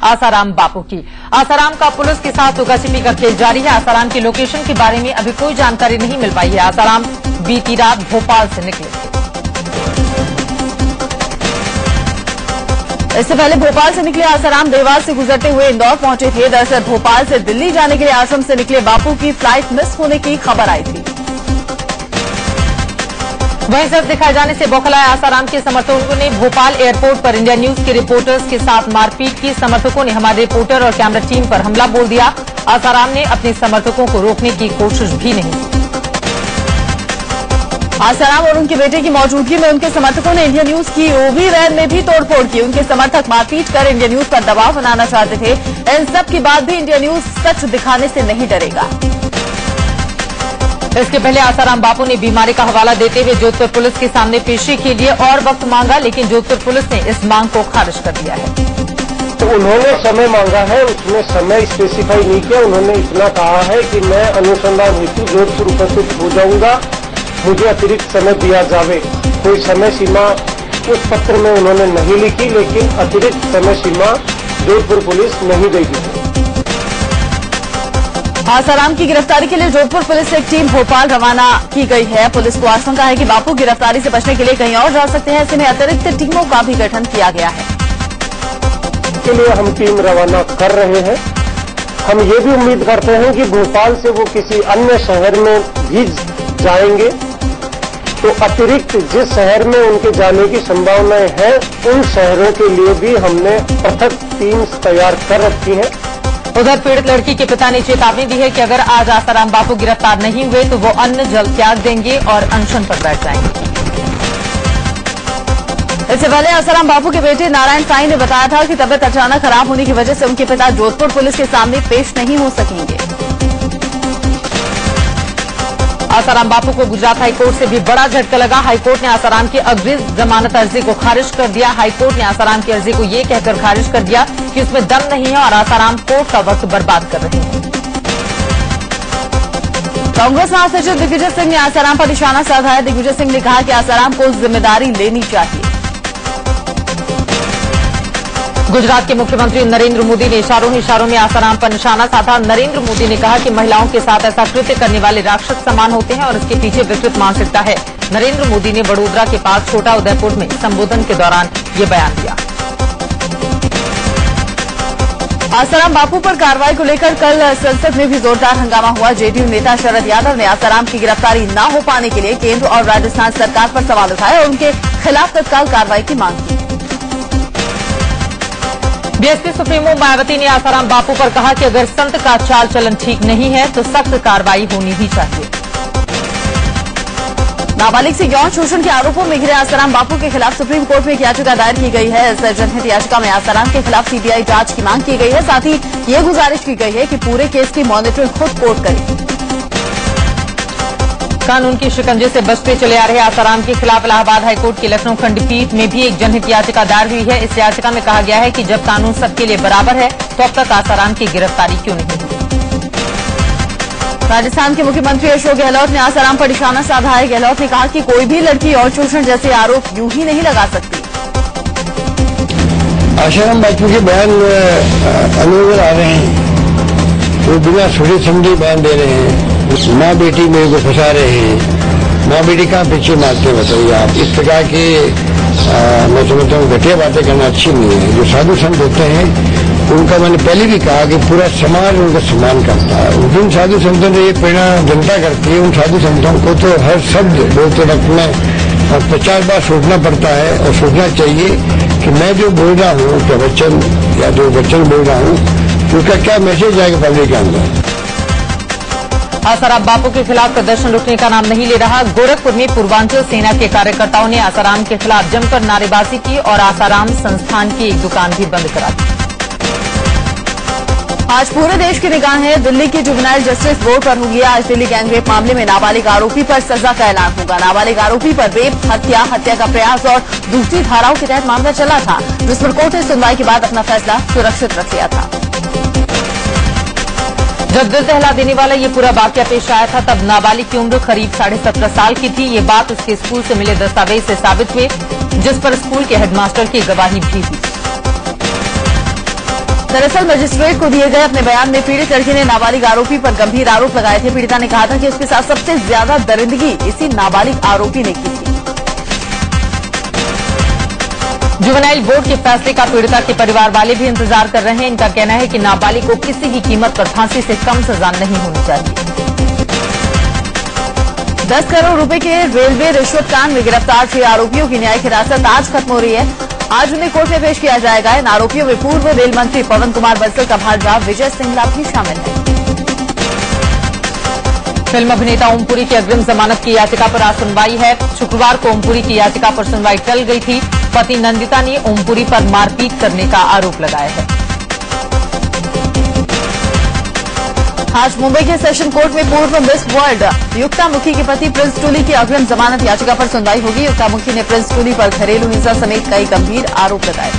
आसाराम बापू की। आसाराम का पुलिस के साथ लुका-छिपी का खेल जारी है। आसाराम की लोकेशन के बारे में अभी कोई जानकारी नहीं मिल पाई है। आसाराम बीती रात भोपाल से निकले थे। इससे पहले भोपाल से निकले आसाराम देवास से गुजरते हुए इंदौर पहुंचे थे। दरअसल भोपाल से दिल्ली जाने के लिए आश्रम से निकले बापू की फ्लाइट मिस होने की खबर आई थी। वहीं सर दिखाए जाने से बौखलाए आसाराम के समर्थकों ने भोपाल एयरपोर्ट पर इंडिया न्यूज के रिपोर्टर्स के साथ मारपीट की। समर्थकों ने हमारे रिपोर्टर और कैमरा टीम पर हमला बोल दिया। आसाराम ने अपने समर्थकों को रोकने की कोशिश भी नहीं की। आसाराम और उनके बेटे की मौजूदगी में उनके समर्थकों ने इंडिया न्यूज की ओवी वैन में भी तोड़फोड़ की। उनके समर्थक मारपीट कर इंडिया न्यूज पर दबाव बनाना चाहते थे। इन सब के बाद भी इंडिया न्यूज सच दिखाने से नहीं डरेगा। इसके पहले आसाराम बापू ने बीमारी का हवाला देते हुए जोधपुर पुलिस के सामने पेशी के लिए और वक्त मांगा, लेकिन जोधपुर पुलिस ने इस मांग को खारिज कर दिया है। तो उन्होंने समय मांगा है, उसमें समय स्पेसिफाई नहीं किया। उन्होंने इतना कहा है कि मैं अनुसंधान हेतु जोधपुर उपस्थित हो जाऊंगा, मुझे अतिरिक्त समय दिया जावे। कोई समय सीमा उस पत्र में उन्होंने नहीं लिखी, लेकिन अतिरिक्त समय सीमा जोधपुर पुलिस नहीं देगी। आसाराम की गिरफ्तारी के लिए जोधपुर पुलिस से एक टीम भोपाल रवाना की गई है। पुलिस को आशंका है कि बापू गिरफ्तारी से बचने के लिए कहीं और जा सकते हैं। ऐसे में अतिरिक्त टीमों का भी गठन किया गया है। के लिए हम टीम रवाना कर रहे हैं। हम ये भी उम्मीद करते हैं कि भोपाल से वो किसी अन्य शहर में भी जाएंगे, तो अतिरिक्त जिस शहर में उनके जाने की संभावनाएं हैं, उन शहरों के लिए भी हमने पृथक टीम तैयार कर रखी है। उधर पीड़ित लड़की के पिता ने चेतावनी दी है कि अगर आज आसाराम बापू गिरफ्तार नहीं हुए तो वो अन्न जल त्याग देंगे और अनशन पर बैठ जाएंगे। इससे पहले आसाराम बापू के बेटे नारायण साईं ने बताया था कि तबियत अचानक खराब होने की वजह से उनके पिता जोधपुर पुलिस के सामने पेश नहीं हो सकेंगे। आसाराम बापू को गुजरात हाईकोर्ट से भी बड़ा झटका लगा। हाईकोर्ट ने आसाराम की अग्रिम जमानत अर्जी को खारिज कर दिया। हाईकोर्ट ने आसाराम की अर्जी को ये कहकर खारिज कर दिया कि उसमें दम नहीं है और आसाराम कोर्ट का वक्त बर्बाद कर रहे हैं। कांग्रेस महासचिव दिग्विजय सिंह ने आसाराम पर निशाना साधा है। दिग्विजय सिंह ने कहा कि आसाराम को जिम्मेदारी लेनी चाहिए। गुजरात के मुख्यमंत्री नरेंद्र मोदी ने इशारों में आसाराम पर निशाना साधा। नरेंद्र मोदी ने कहा कि महिलाओं के साथ ऐसा कृत्य करने वाले राक्षस समान होते हैं और इसके पीछे विकृत मानसिकता है। नरेंद्र मोदी ने वडोदरा के पास छोटा उदयपुर में संबोधन के दौरान ये बयान दिया। आसाराम बापू पर कार्रवाई को लेकर कल संसद में भी जोरदार हंगामा हुआ। जेडीयू नेता शरद यादव ने आसाराम की गिरफ्तारी न हो पाने के लिए केंद्र और राजस्थान सरकार पर सवाल उठाए और उनके खिलाफ तत्काल कार्रवाई की मांग की। बीएसपी सुप्रीमो मायावती ने आसाराम बापू पर कहा कि अगर संत का चाल चलन ठीक नहीं है तो सख्त कार्रवाई होनी ही चाहिए। नाबालिग से यौन शोषण के आरोपों में घिरे आसाराम बापू के खिलाफ सुप्रीम कोर्ट में एक याचिका दायर की गई है। इस जनहित याचिका में आसाराम के खिलाफ सीबीआई जांच की मांग की गई है। साथ ही ये गुजारिश की गई है कि पूरे केस की मॉनिटरिंग खुद कोर्ट करे। कानून की शिकंजे से बचते चले आ रहे आसाराम के खिलाफ इलाहाबाद हाईकोर्ट की लखनऊ खंडपीठ में भी एक जनहित याचिका दायर हुई है। इस याचिका में कहा गया है कि जब कानून सबके लिए बराबर है तो अब तक आसाराम की गिरफ्तारी क्यों नहीं हुई। राजस्थान के मुख्यमंत्री अशोक गहलोत ने आसाराम पर निशाना साधा है। गहलोत ने कहा कि कोई भी लड़की यौन शोषण जैसे आरोप यूं ही नहीं लगा सकती। आसाराम बापू के बयान अनुमोदन आ रहे हैं, वो बिना सोचे समझे बयान दे रहे हैं। माँ बेटी मेरे को फंसा रहे हैं। माँ बेटी कहाँ पीछे मारते बताइए आप। इस प्रकार के मैं समझता हूँ घटिया बातें करना अच्छी नहीं है। जो साधु संत होते हैं उनका मैंने पहले भी कहा कि पूरा समाज उनका सम्मान करता है। जिन साधु संतों ने ये प्रेरणा जनता करती है, उन साधु संतों को तो हर शब्द बोलते वक्त में 50 बार सोचना पड़ता है और सोचना चाहिए कि मैं जो बोल रहा हूँ, प्रवचन या जो वचन बोल रहा हूँ, उसका क्या मैसेज आएगा पब्लिक के अंदर। आसाराम बापू के खिलाफ प्रदर्शन रुकने का नाम नहीं ले रहा। गोरखपुर में पूर्वांचल सेना के कार्यकर्ताओं ने आसाराम के खिलाफ जमकर नारेबाजी की और आसाराम संस्थान की एक दुकान भी बंद करा दी। आज पूरे देश की निगाहें दिल्ली की जुवेनाइल जस्टिस बोर्ड पर होगी। आज दिल्ली गैंगरेप मामले में नाबालिग आरोपी पर सजा का ऐलान होगा। नाबालिग आरोपी पर रेप, हत्या का प्रयास और दूसरी धाराओं के तहत मामला चला था, जिस पर कोर्ट ने सुनवाई के बाद अपना फैसला सुरक्षित रख लिया था। जब दिल दहला देने वाला ये पूरा वाकया पेश आया था तब नाबालिग की उम्र करीब 17.5 साल की थी। ये बात उसके स्कूल से मिले दस्तावेज से साबित हुई, जिस पर स्कूल के हेडमास्टर की गवाही भी हुई। दरअसल मजिस्ट्रेट को दिए गए अपने बयान में पीड़ित लड़की ने नाबालिग आरोपी पर गंभीर आरोप लगाए थे। पीड़िता ने कहा था कि उसके साथ सबसे ज्यादा दरिंदगी इसी नाबालिग आरोपी ने की थी। जुवेनाइल बोर्ड के फैसले का पीड़िता के परिवार वाले भी इंतजार कर रहे हैं। इनका कहना है कि नाबालिग को किसी भी कीमत पर फांसी से कम सजा नहीं होनी चाहिए। 10 करोड़ रुपए के रेलवे रिश्वत कांड में गिरफ्तार 6 आरोपियों की न्यायिक हिरासत आज खत्म हो रही है। आज उन्हें कोर्ट में पेश किया जाएगा। इन आरोपियों में पूर्व रेल मंत्री पवन कुमार बंसल का भांजा विजय सिंघला भी शामिल है। फिल्म अभिनेता ओमपुरी की अग्रिम जमानत की याचिका पर आज सुनवाई है। शुक्रवार को ओमपुरी की याचिका पर सुनवाई टल गई थी। पति नंदिता ने ओमपुरी पर मारपीट करने का आरोप लगाया है। आज मुंबई के सेशन कोर्ट में पूर्व मिस वर्ल्ड युक्ता मुखी के पति प्रिंस टूली की अग्रिम जमानत याचिका पर सुनवाई होगी। युक्ता मुखी ने प्रिंस टूली पर घरेलू हिंसा समेत कई गंभीर आरोप लगाए।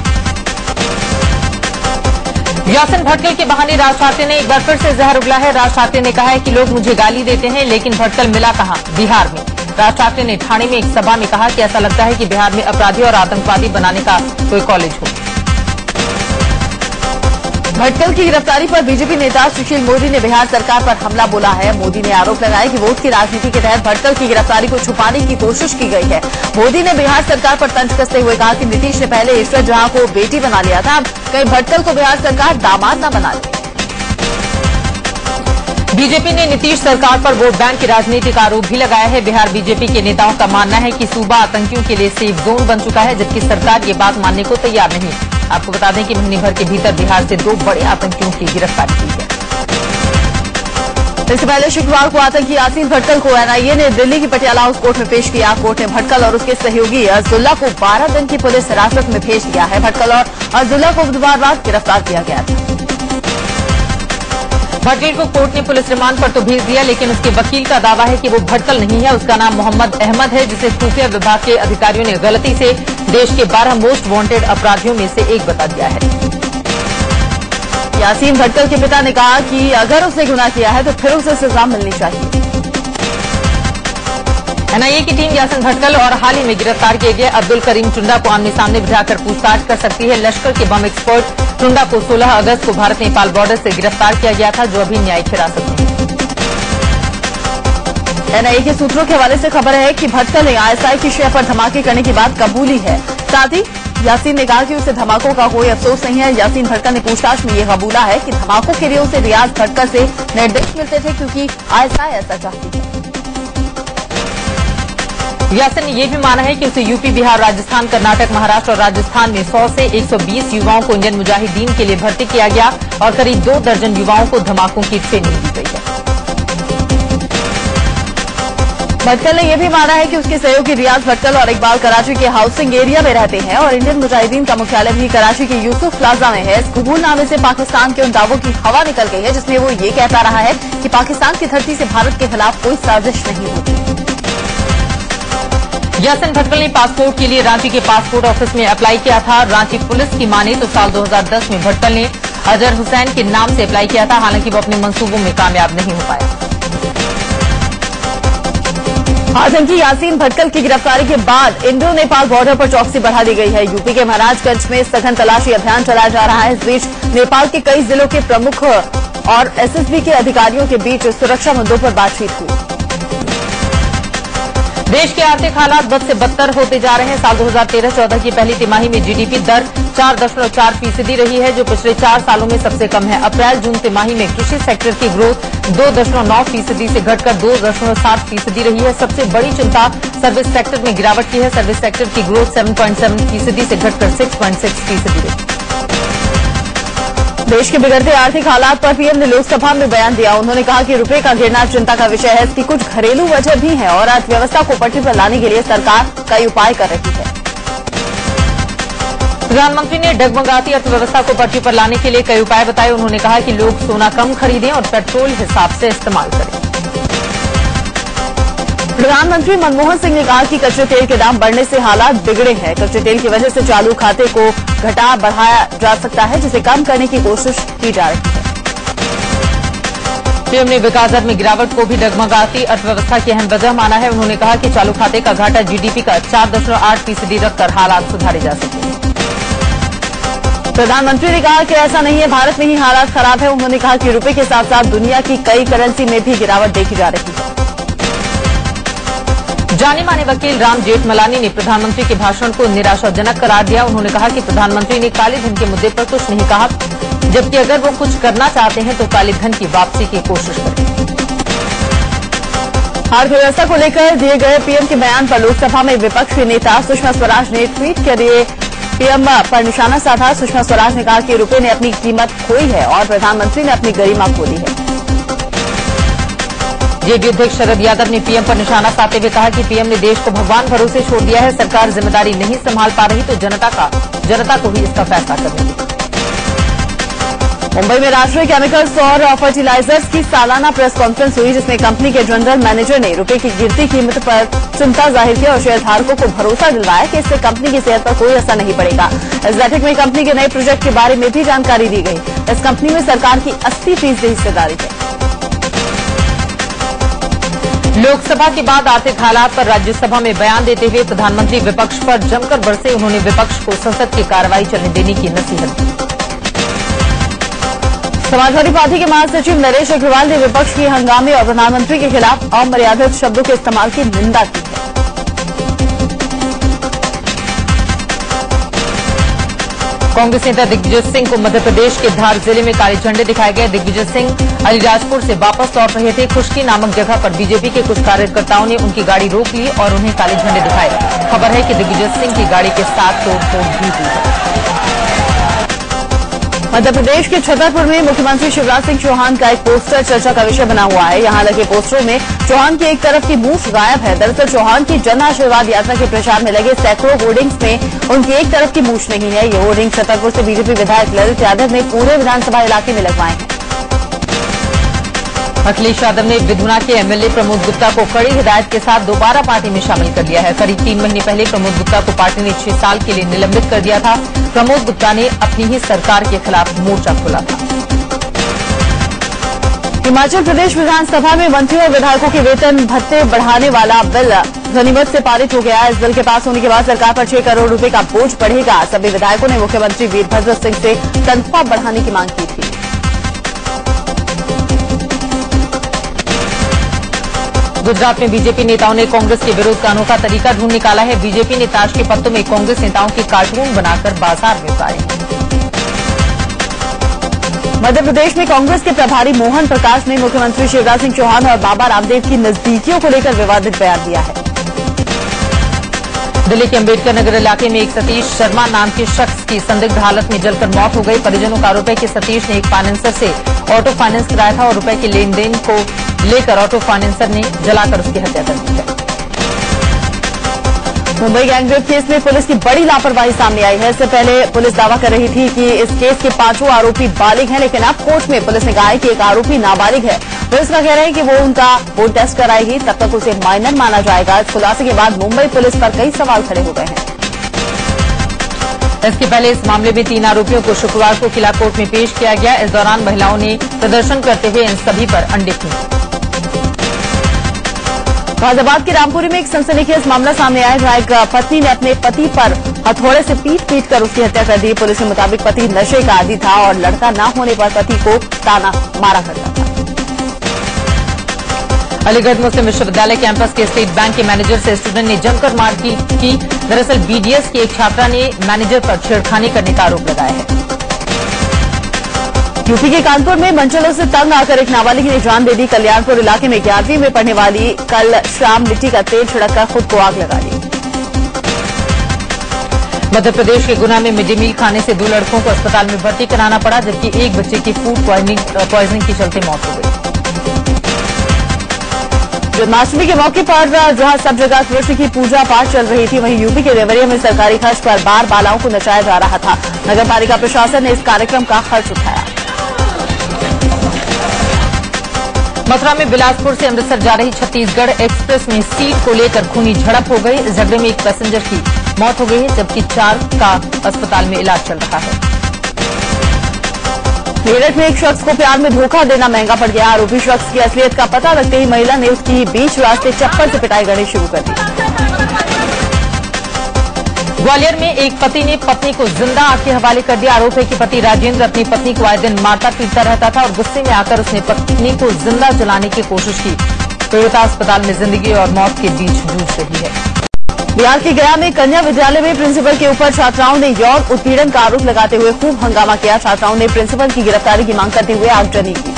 यासिन भटकल के बहाने राज ठाकरे ने एक बार फिर से जहर उगला है। राज ठाकरे ने कहा है कि लोग मुझे गाली देते हैं, लेकिन भटकल मिला कहां? बिहार में। राज ठाकरे ने ठाणे में एक सभा में कहा कि ऐसा लगता है कि बिहार में अपराधी और आतंकवादी बनाने का कोई कॉलेज हो। भटकल की गिरफ्तारी पर बीजेपी नेता सुशील मोदी ने बिहार सरकार पर हमला बोला है। मोदी ने आरोप लगाया कि वोट की राजनीति के तहत भटकल की गिरफ्तारी को छुपाने की कोशिश की गई है। मोदी ने बिहार सरकार पर तंज कसते हुए कहा कि नीतीश ने पहले ईश्वर जहां को बेटी बना लिया था, अब कहीं भटकल को बिहार सरकार दामाद न बना ले। बीजेपी ने नीतीश सरकार पर वोट बैंक की राजनीति का आरोप भी लगाया है। बिहार बीजेपी के नेताओं का मानना है कि सूबा आतंकियों के लिए सेफ जोन बन चुका है, जबकि सरकार ये बात मानने को तैयार नहीं। आपको बता दें कि महीने भर के भीतर बिहार से 2 बड़े आतंकियों की गिरफ्तारी की है। इससे पहले शुक्रवार को आतंकी यासीन भटकल को एनआईए ने दिल्ली की पटियाला हाउस कोर्ट में पेश किया। कोर्ट ने भटकल और उसके सहयोगी अब्दुल्ला को 12 दिन की पुलिस हिरासत में भेज दिया है। भटकल और अब्दुल्ला को बुधवार रात गिरफ्तार किया गया था। भटकल को कोर्ट ने पुलिस रिमांड पर तो भेज दिया, लेकिन उसके वकील का दावा है कि वो भटकल नहीं है। उसका नाम मोहम्मद अहमद है, जिसे खुफिया विभाग के अधिकारियों ने गलती से देश के 12 मोस्ट वांटेड अपराधियों में से एक बता दिया है। यासीन भटकल के पिता ने कहा कि अगर उसने गुनाह किया है तो फिर उसे सजा मिलनी चाहिए। एनआईए की टीम यासिन भटकल और हाल ही में गिरफ्तार किए गए अब्दुल करीम टुंडा को आमने सामने बिठाकर पूछताछ कर सकती है। लश्कर के बम एक्सपर्ट टुंडा को 16 अगस्त को भारत नेपाल बॉर्डर से गिरफ्तार किया गया था, जो अभी न्यायिक हिरासत में है। एनआईए के सूत्रों के हवाले से खबर है कि भटकल ने आईएसआई की शय पर धमाके करने की बात कबूली है। साथ ही यासीन ने कहा कि उसे धमाकों का कोई अफसोस नहीं है। यासीन भटकल ने पूछताछ में यह कबूला है कि धमाकों के लिए उसे रियाज भटकल से निर्देश मिलते थे, क्योंकि आईएसआई ऐसा चाहती है। यासिन ने यह भी माना है कि उसे यूपी, बिहार, राजस्थान, कर्नाटक, महाराष्ट्र और राजस्थान में 100 से 120 युवाओं को इंडियन मुजाहिदीन के लिए भर्ती किया गया और करीब 2 दर्जन युवाओं को धमाकों की ट्रेनिंग दी गई है। भटकल ने यह भी माना है कि उसके सहयोगी रियाज भटकल और इकबाल कराची के हाउसिंग एरिया में रहते हैं और इंडियन मुजाहिदीन का मुख्यालय भी कराची के यूसुफ प्लाजा में है। इस कबूलनामे से पाकिस्तान के उन दावों की हवा निकल गई है, जिसमें वो ये कहता रहा है कि पाकिस्तान की धरती से भारत के खिलाफ कोई साजिश नहीं होती। यासिन भटकल ने पासपोर्ट के लिए रांची के पासपोर्ट ऑफिस में अप्लाई किया था। रांची पुलिस की माने तो साल 2010 में भटकल ने अजहर हुसैन के नाम से अप्लाई किया था। हालांकि वो अपने मंसूबों में कामयाब नहीं हो पाया। आतंकी यासीन भटकल की गिरफ्तारी के बाद इंडो नेपाल बॉर्डर पर चौकसी बढ़ा दी गई है। यूपी के महाराजगंज में सघन तलाशी अभियान चलाया जा रहा है। इस बीच नेपाल के कई जिलों के प्रमुख और एसएसबी के अधिकारियों के बीच सुरक्षा मुद्दों पर बातचीत हुई। देश के आर्थिक हालात बद से बदतर होते जा रहे हैं। साल 2013-14 की पहली तिमाही में जीडीपी दर 4.4% रही है, जो पिछले 4 सालों में सबसे कम है। अप्रैल-जून तिमाही में कृषि सेक्टर की ग्रोथ 2.9% से घटकर 2.7% रही है। सबसे बड़ी चिंता सर्विस सेक्टर में गिरावट की है। सर्विस सेक्टर की ग्रोथ 7.7% से घटकर 6.6% रही। देश के बिगड़ते आर्थिक हालात पर पीएम ने लोकसभा में बयान दिया। उन्होंने कहा कि रुपए का गिरना चिंता का विषय है। इसकी कुछ घरेलू वजह भी है और अर्थव्यवस्था को पटरी पर लाने के लिए सरकार कई उपाय कर रही है। प्रधानमंत्री ने डगमगाती अर्थव्यवस्था को पटरी पर लाने के लिए कई उपाय बताए। उन्होंने कहा कि लोग सोना कम खरीदें और पेट्रोल हिसाब से इस्तेमाल करें। प्रधानमंत्री मनमोहन सिंह ने कहा कि कच्चे तेल के दाम बढ़ने से हालात बिगड़े हैं। कच्चे तेल की वजह से चालू खाते को घटा बढ़ाया जा सकता है, जिसे कम करने की कोशिश की जा रही है। पीएम ने विकास दर में गिरावट को भी डगमगाती अर्थव्यवस्था की अहम वजह माना है। उन्होंने कहा कि चालू खाते का घाटा जीडीपी का 4.8% रखकर हालात सुधारे जा सकते हैं। प्रधानमंत्री ने कहा कि ऐसा नहीं है, भारत में ही हालात खराब है। उन्होंने कहा कि रुपए के साथ साथ दुनिया की कई करेंसी में भी गिरावट देखी जा रही है। जाने माने वकील राम जेठमलानी ने प्रधानमंत्री के भाषण को निराशाजनक करार दिया। उन्होंने कहा कि प्रधानमंत्री ने काले धन के मुद्दे पर कुछ नहीं कहा, जबकि अगर वो कुछ करना चाहते हैं तो काले धन की वापसी की कोशिश करें। अर्थव्यवस्था को लेकर दिए गए पीएम के बयान पर लोकसभा में विपक्ष के नेता सुषमा स्वराज ने ट्वीट के जरिए पीएम पर निशाना साधा। सुषमा स्वराज ने कहा कि रुपए ने अपनी कीमत खोई है और प्रधानमंत्री ने अपनी गरिमा खो दी है। जेडीयू अध्यक्ष शरद यादव ने पीएम पर निशाना साधते हुए कहा कि पीएम ने देश को भगवान भरोसे छोड़ दिया है। सरकार जिम्मेदारी नहीं संभाल पा रही तो जनता को ही इसका फैसला करने दी। मुंबई में राष्ट्रीय केमिकल्स और फर्टिलाइजर्स की सालाना प्रेस कॉन्फ्रेंस हुई, जिसमें कंपनी के जनरल मैनेजर ने रुपए की गिरती कीमत पर चिंता जाहिर की और शेयरधारकों को भरोसा दिलवाया कि इससे कंपनी की सेहत पर कोई असर नहीं पड़ेगा। इस बैठक में कंपनी के नए प्रोजेक्ट के बारे में भी जानकारी दी गई। इस कंपनी में सरकार की 80% हिस्सेदारी है। लोकसभा के बाद आर्थिक हालात पर राज्यसभा में बयान देते हुए प्रधानमंत्री विपक्ष पर जमकर बरसे। उन्होंने विपक्ष को संसद की कार्रवाई चलने देने की नसीहत दी। समाजवादी पार्टी के महासचिव नरेश अग्रवाल ने विपक्ष की हंगामे और प्रधानमंत्री के खिलाफ अमर्यादित शब्दों के इस्तेमाल की निंदा की है। कांग्रेस नेता दिग्विजय सिंह को मध्य प्रदेश के धार जिले में काले झंडे दिखाए गए। दिग्विजय सिंह अलीराजपुर से वापस लौट रहे थे। खुशकी नामक जगह पर बीजेपी के कुछ कार्यकर्ताओं ने उनकी गाड़ी रोक ली और उन्हें काले झंडे दिखाए। खबर है कि दिग्विजय सिंह की गाड़ी के साथ तोड़फोड़ भी हुई है। मध्य प्रदेश के छतरपुर में मुख्यमंत्री शिवराज सिंह चौहान का एक पोस्टर चर्चा का विषय बना हुआ है। यहां लगे पोस्टरों में चौहान की एक तरफ की मूछ गायब है। दरअसल चौहान की जन आशीर्वाद यात्रा के प्रचार में लगे सैकड़ों होर्डिंग्स में उनकी एक तरफ की मूछ नहीं है। ये होर्डिंग छतरपुर से बीजेपी विधायक ललित यादव ने पूरे विधानसभा इलाके में लगवाए हैं। अखिलेश यादव ने विधुना के एमएलए प्रमोद गुप्ता को कड़ी हिदायत के साथ दोबारा पार्टी में शामिल कर लिया है। करीब 3 महीने पहले प्रमोद गुप्ता को पार्टी ने 6 साल के लिए निलंबित कर दिया था। प्रमोद गुप्ता ने अपनी ही सरकार के खिलाफ मोर्चा खोला था। हिमाचल प्रदेश विधानसभा में मंत्रियों और विधायकों के वेतन भत्ते बढ़ाने वाला बिल ध्वनिमत से पारित हो गया। इस बिल के पास होने के बाद सरकार पर 6 करोड़ रुपए का बोझ बढ़ेगा। सभी विधायकों ने मुख्यमंत्री वीरभद्र सिंह से तनख्वाह बढ़ाने की मांग की थी। गुजरात में बीजेपी नेताओं ने कांग्रेस के विरोध का अनोखा तरीका ढूंढ निकाला है। बीजेपी ने ताश के पत्तों में कांग्रेस नेताओं के कार्टून बनाकर बाजार में उतारे। मध्य प्रदेश में कांग्रेस के प्रभारी मोहन प्रकाश ने मुख्यमंत्री शिवराज सिंह चौहान और बाबा रामदेव की नजदीकियों को लेकर विवादित बयान दिया है। दिल्ली के अम्बेडकर नगर इलाके में एक सतीश शर्मा नाम के शख्स की संदिग्ध हालत में जलकर मौत हो गई। परिजनों का आरोप है कि सतीश ने एक फाइनेंसर से ऑटो फाइनेंस कराया था और रुपए के लेन देन को लेकर ऑटो फाइनेंसर ने जलाकर उसकी हत्या कर दी है। मुंबई गैंगरेप केस में पुलिस की बड़ी लापरवाही सामने आई है। इससे पहले पुलिस दावा कर रही थी कि इस केस के 5 आरोपी बालिग हैं, लेकिन अब कोर्ट में पुलिस ने कहा है कि एक आरोपी नाबालिग है। पुलिस का कहना है कि वो उनका बोर्ड टेस्ट कराएगी, तब तक उसे माइनर माना जाएगा। इस खुलासे के बाद मुंबई पुलिस पर कई सवाल खड़े हो गए हैं। इसके पहले इस मामले में 3 आरोपियों को शुक्रवार को किला कोर्ट में पेश किया गया। इस दौरान महिलाओं ने प्रदर्शन करते हुए इन सभी पर अंडे फेंके। गाजियाबाद के रामपुरी में एक सनसनीखेज मामला सामने आया, जहां एक पत्नी ने अपने पति पर हथौड़े से पीट कर उसकी हत्या कर दी। पुलिस के मुताबिक पति नशे का आदी था और लड़का न होने पर पति को ताना मारा करता था। अलीगढ़ मुस्लिम विश्वविद्यालय कैंपस के स्टेट बैंक के मैनेजर से स्टूडेंट ने जमकर मारपीट की। दरअसल बीडीएस की एक छात्रा ने मैनेजर पर छेड़खानी करने का आरोप लगाया है। यूपी के कानपुर में मंचलों से तंग आकर एक नाबालिग ने जान दे दी। कल्याणपुर इलाके में 11वीं में पढ़ने वाली कल शाम मिट्टी का तेल छिड़ककर खुद को आग लगा ली। मध्य प्रदेश के गुना में मिड डे मील खाने से 2 लड़कों को अस्पताल में भर्ती कराना पड़ा, जबकि एक बच्चे की फूड पॉइजनिंग के चलते मौत हो गई। जन्माष्टमी के मौके पर जहां सब जगह कृष्ण की पूजा पाठ चल रही थी, वहीं यूपी के देवरिया में सरकारी खर्च पर बार बालाओं को नचाया जा रहा था। नगर पालिका प्रशासन ने इस कार्यक्रम का खर्च उठाया। मथुरा में बिलासपुर से अमृतसर जा रही छत्तीसगढ़ एक्सप्रेस में सीट को लेकर खूनी झड़प हो गई। इस झगड़े में एक पैसेंजर की मौत हो गई है, जबकि 4 का अस्पताल में इलाज चल रहा है। मेरठ में एक शख्स को प्यार में धोखा देना महंगा पड़ गया। आरोपी शख्स की असलियत का पता लगते ही महिला ने उसकी बीच रास्ते चप्पल से पिटाई करनी शुरू कर दी। ग्वालियर में एक पति ने पत्नी को जिंदा आग के हवाले कर दिया। आरोप है कि पति राजेंद्र अपनी पत्नी को आए दिन मारता पीटता रहता था और गुस्से में आकर उसने पत्नी को जिंदा जलाने की कोशिश की। पीड़िता अस्पताल में जिंदगी और मौत के बीच जूझ रही है। बिहार के गया में कन्या विद्यालय में प्रिंसिपल के ऊपर छात्राओं ने यौन उत्पीड़न का आरोप लगाते हुए खूब हंगामा किया। छात्राओं ने प्रिंसिपल की गिरफ्तारी की मांग करते हुए आगजनी की।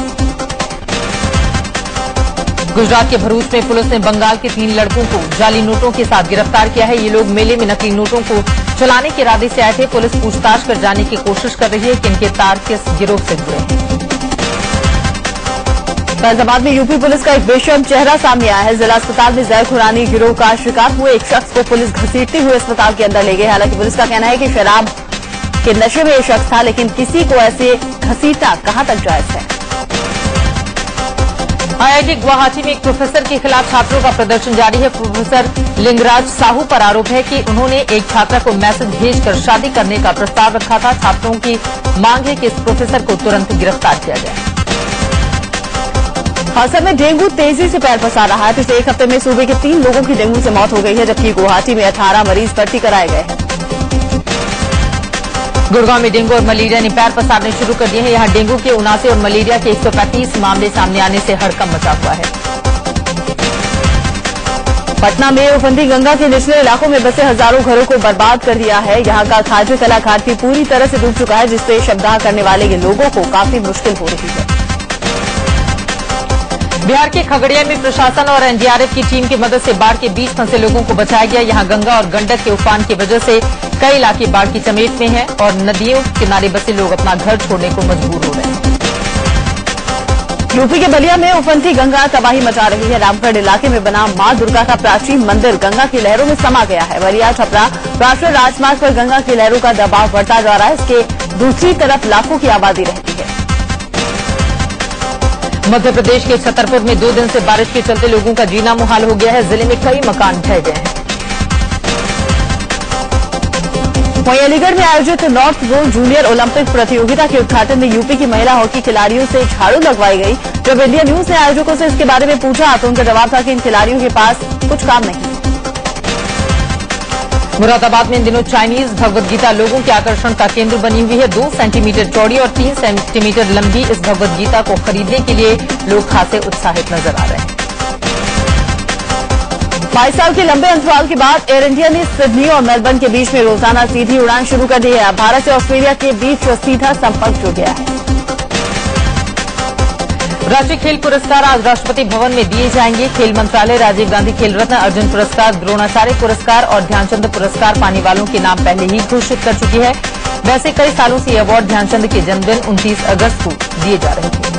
गुजरात के भरूच में पुलिस ने बंगाल के 3 लड़कों को जाली नोटों के साथ गिरफ्तार किया है। ये लोग मेले में नकली नोटों को चलाने के इरादे से आए थे। पुलिस पूछताछ कर जानने की कोशिश कर रही है कि इनके तार किस गिरोह से जुड़े हैं। फैजाबाद में यूपी पुलिस का एक बेशर्म चेहरा सामने आया है। जिला अस्पताल में जय खुरानी गिरोह का शिकार हुए एक शख्स को पुलिस घसीटते हुए अस्पताल के अंदर ले गई। हालांकि पुलिस का कहना है कि शराब के नशे में ये शख्स था, लेकिन किसी को ऐसे घसीटना कहां तक जायज है। आईआईटी गुवाहाटी में एक प्रोफेसर के खिलाफ छात्रों का प्रदर्शन जारी है। प्रोफेसर लिंगराज साहू पर आरोप है कि उन्होंने एक छात्रा को मैसेज भेजकर शादी करने का प्रस्ताव रखा था। छात्रों की मांग है कि इस प्रोफेसर को तुरंत गिरफ्तार किया जाए। हादसा में डेंगू तेजी से पैर पसार रहा है। पिछले एक हफ्ते में सूबे के 3 लोगों की डेंगू से मौत हो गई है, जबकि गुवाहाटी में 18 मरीज भर्ती कराए गए हैं। गुड़गांव में डेंगू और मलेरिया ने पैर पसारने शुरू कर दिए हैं। यहां डेंगू के 79 और मलेरिया के 135 मामले सामने आने से हड़कंप मचा हुआ है। पटना में उफंती गंगा के निचले इलाकों में बसे हजारों घरों को बर्बाद कर दिया है। यहां का खाद्य कला घाट भी पूरी तरह से डूब चुका है, जिससे शवदाह करने वाले लोगों को काफी मुश्किल हो रही है। बिहार के खगड़िया में प्रशासन और एनडीआरएफ की टीम की मदद से बाढ़ के बीच फंसे लोगों को बचाया गया। यहां गंगा और गंडक के उफान की वजह से कई इलाके बाढ़ की चपेट में हैं और नदियों किनारे बसे लोग अपना घर छोड़ने को मजबूर हो रहे हैं। यूपी के बलिया में उफंती गंगा तबाही मचा रही है। रामगढ़ इलाके में बना मां दुर्गा का प्राचीन मंदिर गंगा की लहरों में समा गया है। बलिया छपरा राष्ट्रीय राजमार्ग पर गंगा की लहरों का दबाव बढ़ता जा रहा है। इसके दूसरी तरफ लाखों की आबादी रहती है। मध्य प्रदेश के छतरपुर में 2 दिन से बारिश के चलते लोगों का जीना मुहाल हो गया है। जिले में कई मकान ढह गए हैं। वहीं अलीगढ़ में आयोजित नॉर्थ जोन जूनियर ओलंपिक प्रतियोगिता के उद्घाटन में यूपी की महिला हॉकी खिलाड़ियों से झाड़ू लगवाई गई। जब इंडिया न्यूज ने आयोजकों से इसके बारे में पूछा तो उनका जवाब था कि इन खिलाड़ियों के पास कुछ काम नहीं। मुरादाबाद में इन दिनों चाइनीज भगवद गीता लोगों के आकर्षण का केंद्र बनी हुई है। 2 सेंटीमीटर चौड़ी और 3 सेंटीमीटर लंबी इस भगवद गीता को खरीदने के लिए लोग खासे उत्साहित नजर आ रहे हैं। 22 साल के लंबे अंतराल के बाद एयर इंडिया ने सिडनी और मेलबर्न के बीच में रोजाना सीधी उड़ान शुरू कर दी है। भारत से ऑस्ट्रेलिया के बीच सीधा संपर्क जुड़ गया है। राष्ट्रीय खेल पुरस्कार आज राष्ट्रपति भवन में दिए जाएंगे। खेल मंत्रालय राजीव गांधी खेल रत्न, अर्जुन पुरस्कार, द्रोणाचार्य पुरस्कार और ध्यानचंद पुरस्कार पाने वालों के नाम पहले ही घोषित कर चुकी है। वैसे कई सालों से ये अवार्ड ध्यानचंद के जन्मदिन 29 अगस्त को दिए जा रहे थे।